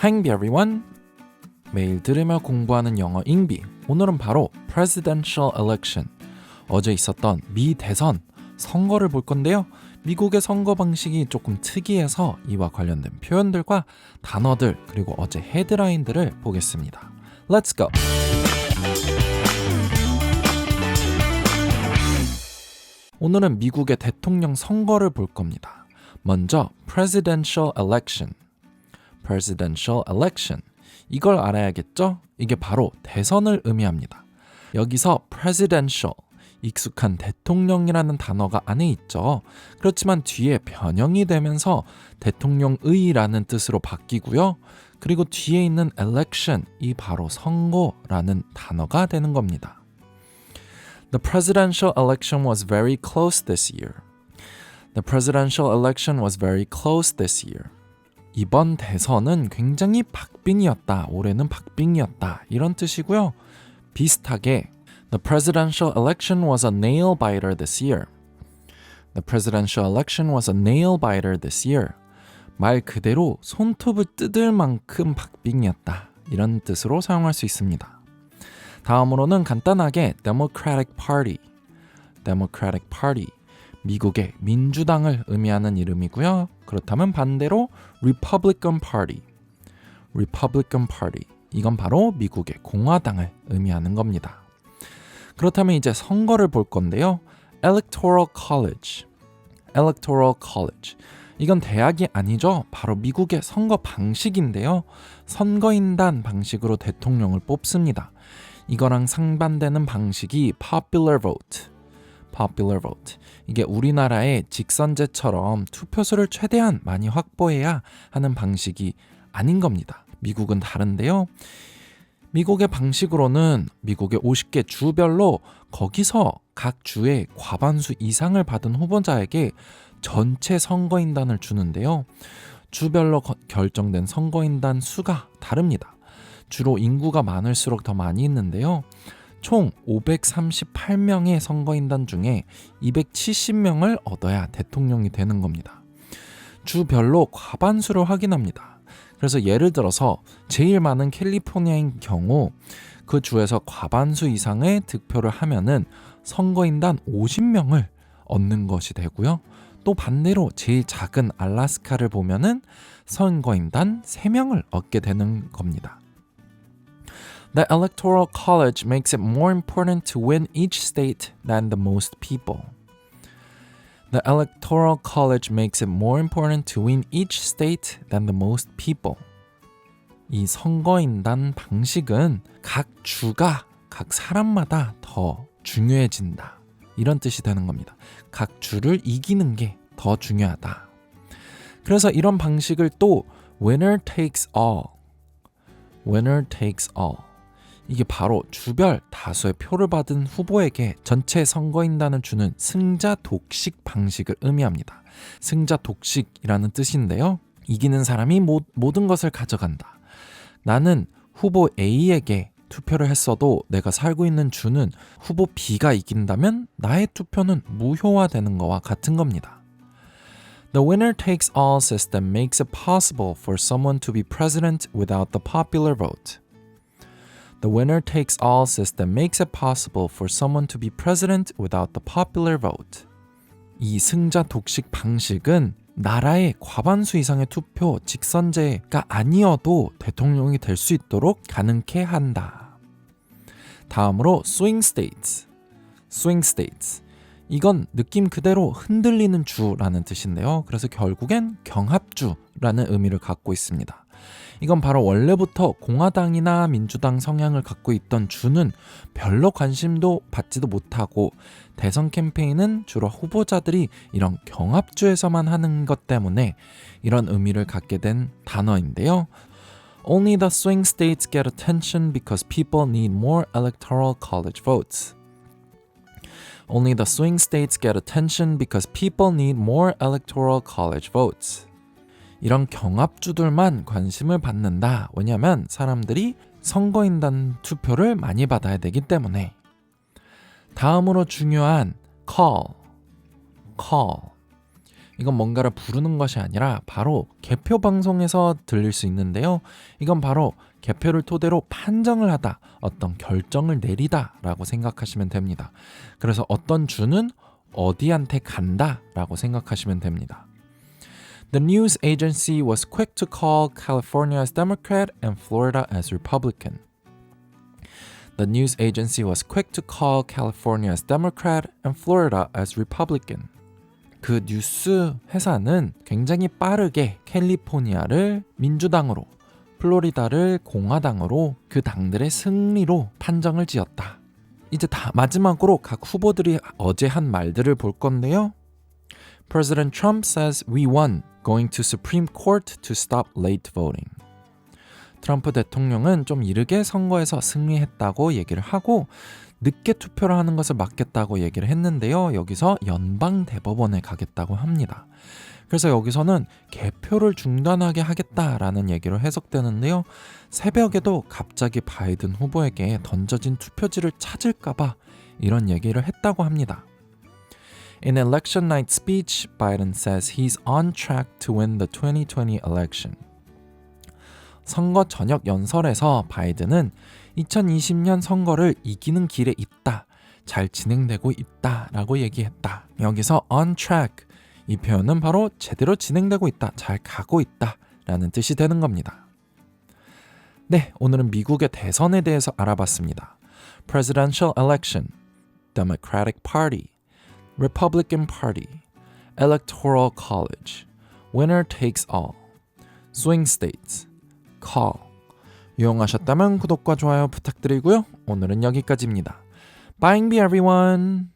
Hi everyone. 매일 들으며 공부하는 영어 잉비. 오늘은 바로 Presidential Election, 어제 있었던 미 대선 선거를 볼 건데요. 미국의 선거 방식이 조금 특이해서 이와 관련된 표현들과 단어들 그리고 어제 헤드라인들을 보겠습니다. Let's go! 오늘은 미국의 대통령 선거를 볼 겁니다. 먼저 Presidential Election. Presidential Election. 이걸 알아야겠죠? 이게 바로 대선을 의미합니다. 여기서 Presidential, 익숙한 대통령이라는 단어가 안에 있죠. 그렇지만 뒤에 변형이 되면서 대통령의라는 뜻으로 바뀌고요. 그리고 뒤에 있는 election, 이 바로 선거라는 단어가 되는 겁니다. The presidential election was very close this year. The presidential election was very close this year. 이번 대선은 굉장히 박빙이었다. 올해는 박빙이었다. 이런 뜻이고요. 비슷하게 The presidential election was a nail-biter this year. The presidential election was a nail-biter this year. 말 그대로 손톱을 뜯을 만큼 박빙이었다. 이런 뜻으로 사용할 수 있습니다. 다음으로는 간단하게 Democratic Party. Democratic Party. 미국의 민주당을 의미하는 이름이고요. 그렇다면 반대로 Republican Party. Republican Party. 이건 바로 미국의 공화당을 의미하는 겁니다. 그렇다면 이제 선거를 볼 건데요. Electoral College. Electoral College. 이건 대학이 아니죠. 바로 미국의 선거 방식인데요. 선거인단 방식으로 대통령을 뽑습니다. 이거랑 상반되는 방식이 Popular Vote. Popular Vote. 이게 우리나라의 직선제처럼 투표수를 최대한 많이 확보해야 하는 방식이 아닌 겁니다. 미국은 다른데요. 미국의 방식으로는 미국의 50개 주별로 거기서 각 주에 과반수 이상을 받은 후보자에게 전체 선거인단을 주는데요. 주별로 결정된 선거인단 수가 다릅니다. 주로 인구가 많을수록 더 많이 있는데요. 총 538명의 선거인단 중에 270명을 얻어야 대통령이 되는 겁니다. 주별로 과반수를 확인합니다. 그래서 예를 들어서 제일 많은 캘리포니아인 경우 그 주에서 과반수 이상의 득표를 하면은 선거인단 50명을 얻는 것이 되고요. 또 반대로 제일 작은 알래스카를 보면은 선거인단 3명을 얻게 되는 겁니다. The Electoral College makes it more important to win each state than the most people. The Electoral College makes it more important to win each state than the most people. 이 선거인단 방식은 각 주가 각 사람마다 더 중요해진다. 이런 뜻이 되는 겁니다. 각 주를 이기는 게 더 중요하다. 그래서 이런 방식을 또 winner takes all. winner takes all. 이게 바로 주별 다수의 표를 받은 후보에게 전체 선거인단을 주는 승자 독식 방식을 의미합니다. 승자 독식이라는 뜻인데요. 이기는 사람이 모든 것을 가져간다. 나는 후보 A에게 투표를 했어도 내가 살고 있는 주는 후보 B가 이긴다면 나의 투표는 무효화되는 거와 같은 겁니다. The winner takes all system makes it possible for someone to be president without the popular vote. The winner takes all system makes it possible for someone to be president without the popular vote. 이 승자 독식 방식은 나라의 과반수 이상의 투표 직선제가 아니어도 대통령이 될 수 있도록 가능케 한다. 다음으로 swing states. swing states. 이건 느낌 그대로 흔들리는 주라는 뜻인데요. 그래서 결국엔 경합주라는 의미를 갖고 있습니다. 이건 바로 원래부터 공화당이나 민주당 성향을 갖고 있던 주는 별로 관심도 받지도 못하고 대선 캠페인은 주로 후보자들이 이런 경합주에서만 하는 것 때문에 이런 의미를 갖게 된 단어인데요. Only the swing states get attention because people need more electoral college votes. Only the swing states get attention because people need more electoral college votes. 이런 경합주들만 관심을 받는다. 왜냐하면 사람들이 선거인단 투표를 많이 받아야 되기 때문에. 다음으로 중요한 call. 이건 뭔가를 부르는 것이 아니라 바로 개표 방송에서 들릴 수 있는데요. 이건 바로 개표를 토대로 판정을 하다, 어떤 결정을 내리다 라고 생각하시면 됩니다. 그래서 어떤 주는 어디한테 간다 라고 생각하시면 됩니다. The news agency was quick to call California as Democrat and Florida as Republican. The news agency was quick to call California as Democrat and Florida as Republican. 그 뉴스 회사는 굉장히 빠르게 캘리포니아를 민주당으로, 플로리다를 공화당으로 그 당들의 승리로 판정을 지었다. 이제 마지막으로 각 후보들이 어제 한 말들을 볼 건데요. President Trump says we won, going to Supreme Court to stop late voting. 트럼프 대통령은 좀 이르게 선거에서 승리했다고 얘기를 하고 늦게 투표를 하는 것을 막겠다고 얘기를 했는데요. 여기서 연방 대법원에 가겠다고 합니다. 그래서 여기서는 개표를 중단하게 하겠다라는 얘기로 해석되는데요. 새벽에도 갑자기 바이든 후보에게 던져진 투표지를 찾을까봐 이런 얘기를 했다고 합니다. In election night speech, Biden says he's on track to win the 2020 election. 선거 저녁 연설에서 바이든은 2020년 선거를 이기는 길에 있다, 잘 진행되고 있다 라고 얘기했다. 여기서 on track, 이 표현은 바로 제대로 진행되고 있다, 잘 가고 있다 라는 뜻이 되는 겁니다. 네, 오늘은 미국의 대선에 대해서 알아봤습니다. Presidential election, Democratic Party, Republican Party, Electoral College, Winner takes all, Swing States, Call. 유용하셨다면 구독과 좋아요 부탁드리고요. 오늘은 여기까지입니다. Bye everyone!